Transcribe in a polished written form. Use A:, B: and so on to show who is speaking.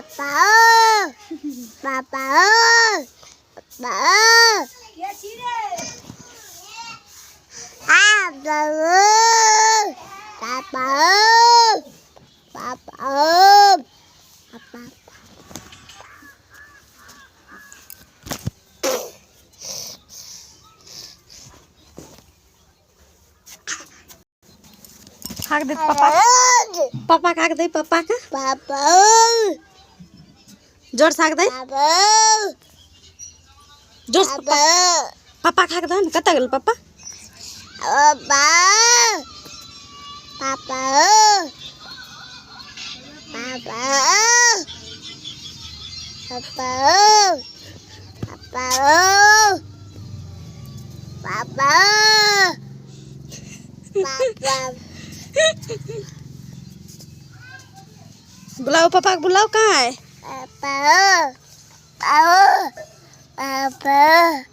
A: पापा पापा पापा पापा पापा
B: हाक दे पापा पापा का हाक दे पापा का
A: पापा
B: जोर से हाक दे जोर से
A: पापा
B: पापा का हाक दे कता गेल पापा
A: पापा पापा पापा पापा पापा पापा
B: बुलाओ पापा को बुलाओ कहाँ है
A: पापा पापा पापा